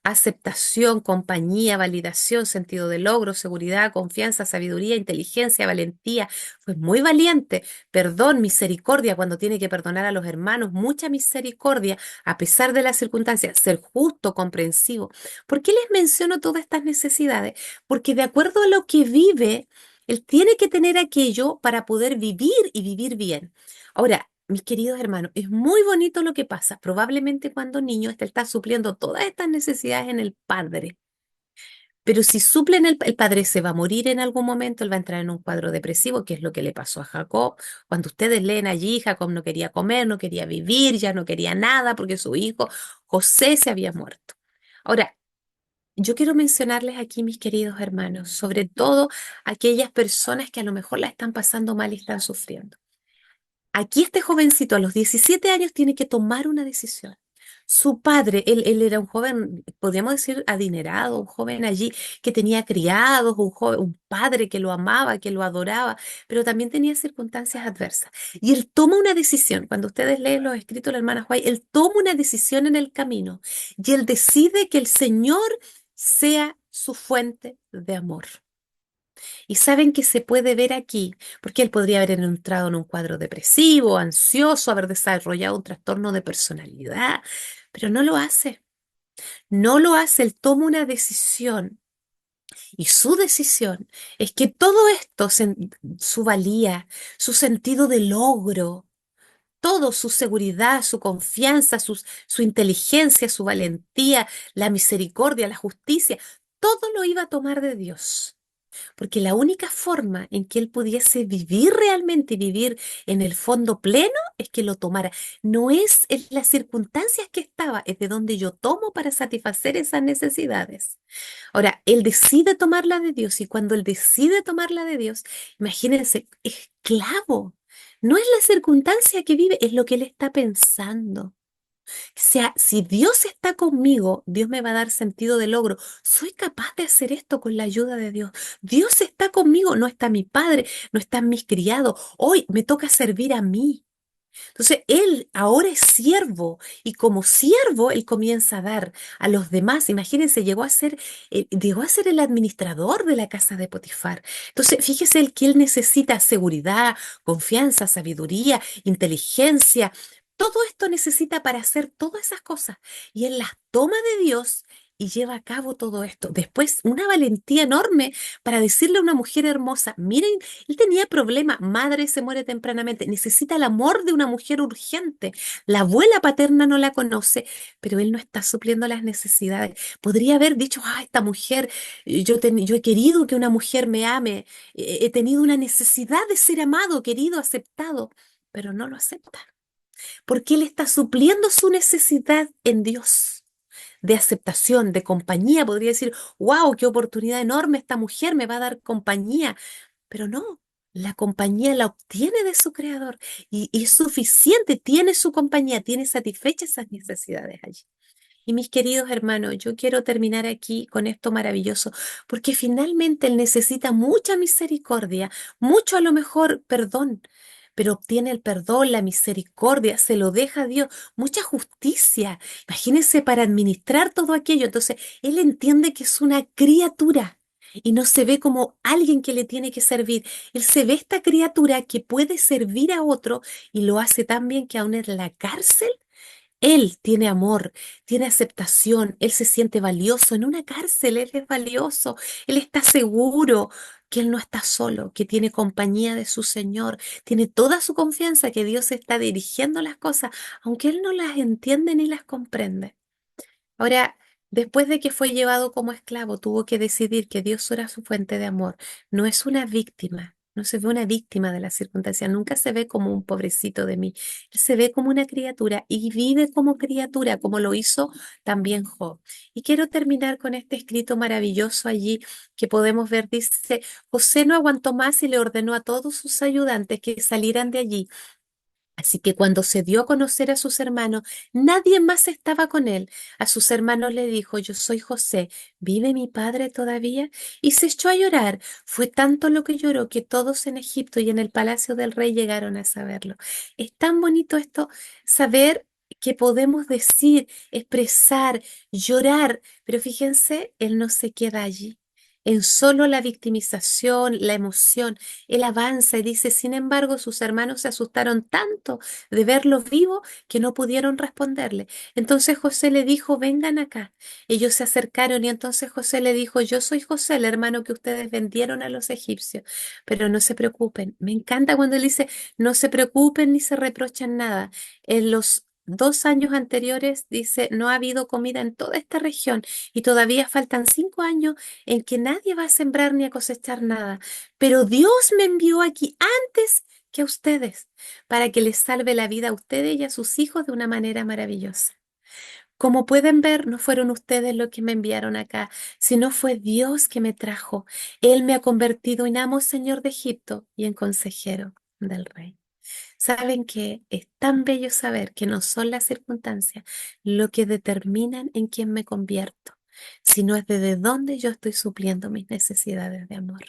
Aceptación, compañía, validación, sentido de logro, seguridad, confianza, sabiduría, inteligencia, valentía. Fue muy valiente. Perdón, misericordia cuando tiene que perdonar a los hermanos. Mucha misericordia a pesar de las circunstancias. Ser justo, comprensivo. ¿Por qué les menciono todas estas necesidades? Porque de acuerdo a lo que vive, él tiene que tener aquello para poder vivir y vivir bien. Ahora, mis queridos hermanos, es muy bonito lo que pasa. Probablemente cuando niño él está supliendo todas estas necesidades en el padre. Pero si suplen el padre se va a morir en algún momento, él va a entrar en un cuadro depresivo, que es lo que le pasó a Jacob. Cuando ustedes leen allí, Jacob no quería comer, no quería vivir, ya no quería nada porque su hijo José se había muerto. Ahora, yo quiero mencionarles aquí, mis queridos hermanos, sobre todo aquellas personas que a lo mejor la están pasando mal y están sufriendo. Aquí este jovencito a los 17 años tiene que tomar una decisión. Su padre, él era un joven, podríamos decir, adinerado, un joven allí que tenía criados, un padre que lo amaba, que lo adoraba, pero también tenía circunstancias adversas. Y él toma una decisión. Cuando ustedes leen los escritos de la hermana White, él toma una decisión en el camino y él decide que el Señor sea su fuente de amor. Y saben que se puede ver aquí, porque él podría haber entrado en un cuadro depresivo, ansioso, haber desarrollado un trastorno de personalidad, pero no lo hace. No lo hace, él toma una decisión y su decisión es que todo esto, su valía, su sentido de logro, todo, su seguridad, su confianza, su inteligencia, su valentía, la misericordia, la justicia, todo lo iba a tomar de Dios. Porque la única forma en que él pudiese vivir realmente, vivir en el fondo pleno, es que lo tomara. No es en las circunstancias que estaba, es de donde yo tomo para satisfacer esas necesidades. Ahora, él decide tomarla de Dios y cuando él decide tomarla de Dios, imagínense, esclavo. No es la circunstancia que vive, es lo que él está pensando. O sea, si Dios está conmigo, Dios me va a dar sentido de logro. Soy capaz de hacer esto con la ayuda de Dios. Dios está conmigo, no está mi padre, no están mis criados. Hoy me toca servir a mí. Entonces, él ahora es siervo y como siervo, él comienza a dar a los demás. Imagínense, llegó a ser el administrador de la casa de Potifar. Entonces, fíjese el que él necesita seguridad, confianza, sabiduría, inteligencia. Todo esto necesita para hacer todas esas cosas. Y él las toma de Dios y lleva a cabo todo esto. Después, una valentía enorme para decirle a una mujer hermosa, miren, él tenía problemas, madre se muere tempranamente, necesita el amor de una mujer urgente. La abuela paterna no la conoce, pero él no está supliendo las necesidades. Podría haber dicho, esta mujer, yo he querido que una mujer me ame, he tenido una necesidad de ser amado, querido, aceptado, pero no lo acepta, porque él está supliendo su necesidad en Dios. De aceptación, de compañía, podría decir, wow, qué oportunidad enorme, esta mujer me va a dar compañía, pero no, la compañía la obtiene de su creador y es suficiente, tiene su compañía, tiene satisfechas esas necesidades allí. Y mis queridos hermanos, yo quiero terminar aquí con esto maravilloso, porque finalmente Él necesita mucha misericordia, mucho a lo mejor perdón, pero obtiene el perdón, la misericordia, se lo deja a Dios, mucha justicia. Imagínense para administrar todo aquello. Entonces, Él entiende que es una criatura. Y no se ve como alguien que le tiene que servir. Él se ve esta criatura que puede servir a otro y lo hace tan bien que aún en la cárcel él tiene amor, tiene aceptación, él se siente valioso. En una cárcel él es valioso, él está seguro que él no está solo, que tiene compañía de su Señor, tiene toda su confianza que Dios está dirigiendo las cosas, aunque él no las entiende ni las comprende. Ahora, después de que fue llevado como esclavo, tuvo que decidir que Dios era su fuente de amor. No es una víctima, no se ve una víctima de la circunstancia, nunca se ve como un pobrecito de mí. Él se ve como una criatura y vive como criatura, como lo hizo también Job. Y quiero terminar con este escrito maravilloso allí que podemos ver. Dice, José no aguantó más y le ordenó a todos sus ayudantes que salieran de allí Así que cuando se dio a conocer a sus hermanos, nadie más estaba con él. A sus hermanos le dijo, yo soy José, ¿vive mi padre todavía? Y se echó a llorar. Fue tanto lo que lloró que todos en Egipto y en el palacio del rey llegaron a saberlo. Es tan bonito esto, saber que podemos decir, expresar, llorar, pero fíjense, él no se queda allí. En solo la victimización, la emoción, él avanza y dice, sin embargo, sus hermanos se asustaron tanto de verlo vivo que no pudieron responderle. Entonces José le dijo, vengan acá. Ellos se acercaron y entonces José le dijo, yo soy José, el hermano que ustedes vendieron a los egipcios, pero no se preocupen. Me encanta cuando él dice, no se preocupen ni se reprochan nada. En los 2 años anteriores, dice, no ha habido comida en toda esta región y todavía faltan 5 años en que nadie va a sembrar ni a cosechar nada. Pero Dios me envió aquí antes que a ustedes para que les salve la vida a ustedes y a sus hijos de una manera maravillosa. Como pueden ver, no fueron ustedes los que me enviaron acá, sino fue Dios que me trajo. Él me ha convertido en amo señor de Egipto y en consejero del rey. Saben que es tan bello saber que no son las circunstancias lo que determinan en quién me convierto, sino es desde dónde yo estoy supliendo mis necesidades de amor.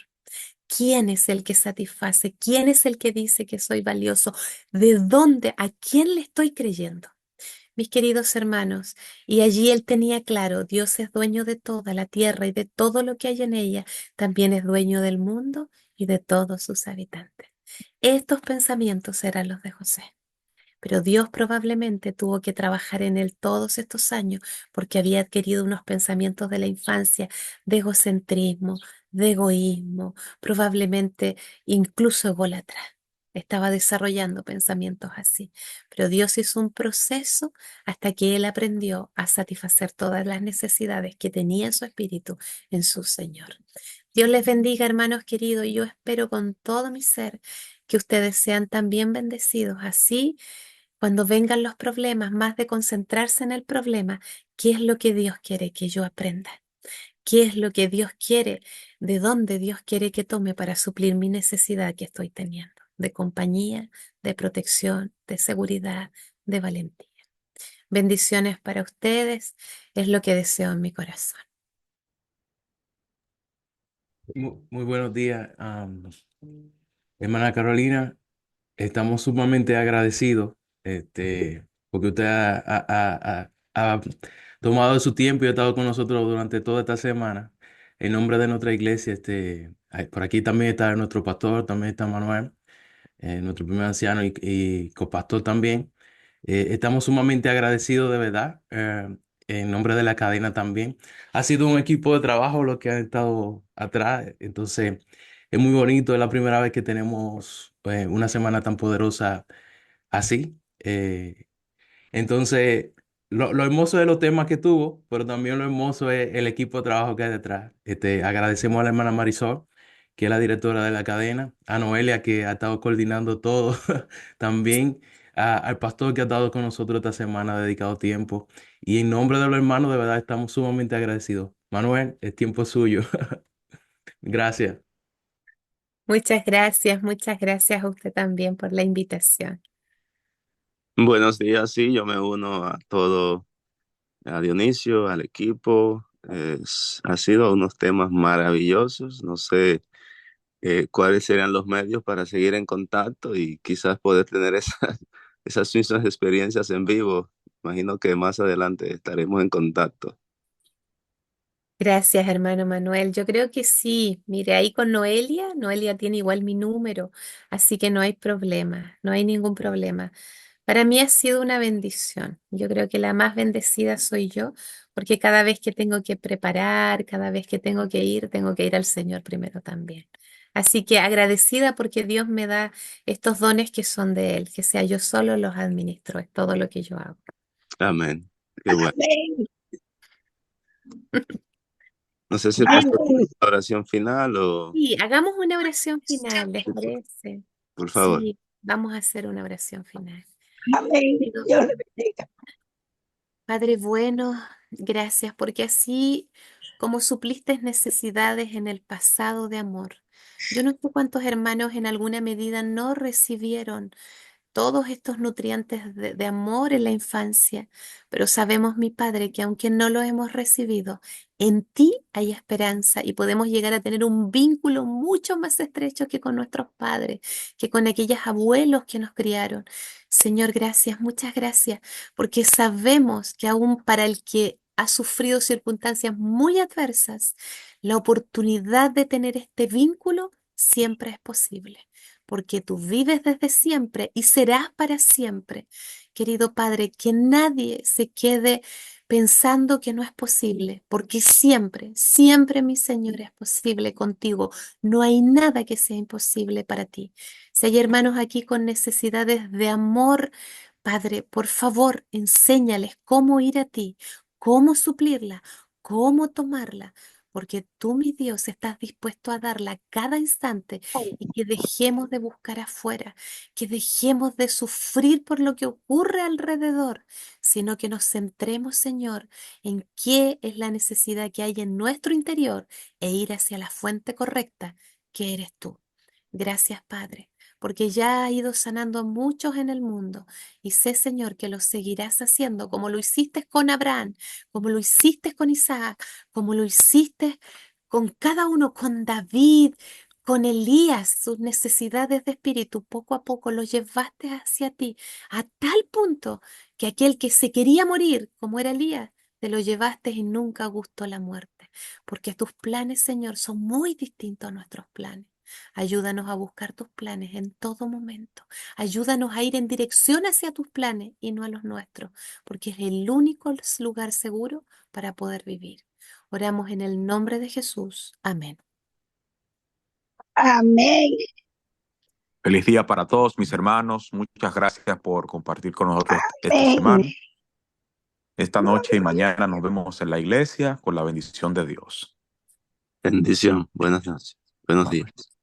¿Quién es el que satisface? ¿Quién es el que dice que soy valioso? ¿De dónde? ¿A quién le estoy creyendo? Mis queridos hermanos, y allí él tenía claro, Dios es dueño de toda la tierra y de todo lo que hay en ella, también es dueño del mundo y de todos sus habitantes. Estos pensamientos eran los de José. Pero Dios probablemente tuvo que trabajar en él todos estos años porque había adquirido unos pensamientos de la infancia de egocentrismo, de egoísmo, probablemente incluso ególatra. Estaba desarrollando pensamientos así. Pero Dios hizo un proceso hasta que él aprendió a satisfacer todas las necesidades que tenía en su espíritu en su Señor. Dios les bendiga, hermanos queridos, y yo espero con todo mi ser que ustedes sean también bendecidos así cuando vengan los problemas, más de concentrarse en el problema, ¿qué es lo que Dios quiere que yo aprenda? ¿Qué es lo que Dios quiere? ¿De dónde Dios quiere que tome para suplir mi necesidad que estoy teniendo? De compañía, de protección, de seguridad, de valentía. Bendiciones para ustedes, es lo que deseo en mi corazón. Muy buenos días, hermana Carolina. Estamos sumamente agradecidos, porque usted ha tomado su tiempo y ha estado con nosotros durante toda esta semana. En nombre de nuestra iglesia, por aquí también está nuestro pastor, también está Manuel, nuestro primer anciano y copastor también. Estamos sumamente agradecidos de verdad, en nombre de la cadena también. Ha sido un equipo de trabajo los que han estado atrás, entonces es muy bonito, es la primera vez que tenemos una semana tan poderosa así. Entonces, lo hermoso de los temas que tuvo, pero también lo hermoso es el equipo de trabajo que hay detrás. Agradecemos a la hermana Marisol, que es la directora de la cadena, a Noelia, que ha estado coordinando todo, también al pastor que ha estado con nosotros esta semana, ha dedicado tiempo. Y en nombre de los hermanos, de verdad, estamos sumamente agradecidos. Manuel, el tiempo es suyo. Gracias. Muchas gracias a usted también por la invitación. Buenos días, sí, yo me uno a todo, a Dionisio, al equipo. Ha sido unos temas maravillosos. No sé cuáles serían los medios para seguir en contacto y quizás poder tener esas mismas experiencias en vivo. Imagino que más adelante estaremos en contacto. Gracias, hermano Manuel. Yo creo que sí. Mire, ahí con Noelia, Noelia tiene igual mi número, así que no hay problema, no hay ningún problema. Para mí ha sido una bendición. Yo creo que la más bendecida soy yo, porque cada vez que tengo que preparar, cada vez que tengo que ir al Señor primero también. Así que agradecida porque Dios me da estos dones que son de Él, que sea yo solo los administro, es todo lo que yo hago. Amén. Qué bueno. No sé si el pastor tiene una oración final o Sí, hagamos una oración final, ¿les parece? por favor. Sí, vamos a hacer una oración final. Amén. Querido Dios le bendiga. Padre bueno, gracias porque así como supliste necesidades en el pasado de amor, yo no sé cuántos hermanos en alguna medida no recibieron todos estos nutrientes de amor en la infancia, pero sabemos, mi Padre, que aunque no lo hemos recibido, en ti hay esperanza y podemos llegar a tener un vínculo mucho más estrecho que con nuestros padres, que con aquellos abuelos que nos criaron. Señor, gracias, muchas gracias, porque sabemos que aún para el que ha sufrido circunstancias muy adversas, la oportunidad de tener este vínculo siempre es posible, porque tú vives desde siempre y serás para siempre. Querido Padre, que nadie se quede pensando que no es posible, porque siempre, siempre, mi Señor, es posible contigo. No hay nada que sea imposible para ti. Si hay hermanos aquí con necesidades de amor, Padre, por favor, enséñales cómo ir a ti, cómo suplirla, cómo tomarla, porque tú, mi Dios, estás dispuesto a darla cada instante y que dejemos de buscar afuera, que dejemos de sufrir por lo que ocurre alrededor, sino que nos centremos, Señor, en qué es la necesidad que hay en nuestro interior e ir hacia la fuente correcta, que eres tú. Gracias, Padre, porque ya has ido sanando a muchos en el mundo y sé, Señor, que lo seguirás haciendo como lo hiciste con Abraham, como lo hiciste con Isaac, como lo hiciste con cada uno, con David, con Elías, sus necesidades de espíritu, poco a poco los llevaste hacia ti, a tal punto que aquel que se quería morir, como era Elías, te lo llevaste y nunca gustó la muerte, porque tus planes, Señor, son muy distintos a nuestros planes. Ayúdanos a buscar tus planes en todo momento. Ayúdanos a ir en dirección hacia tus planes y no a los nuestros, porque es el único lugar seguro para poder vivir. Oramos en el nombre de Jesús. Amén. Amén. Feliz día para todos mis hermanos. Muchas gracias por compartir con nosotros esta Amén. semana. Esta noche y mañana nos vemos en la iglesia con la bendición de Dios. Bendición. Buenas noches. Buenos Amén. días.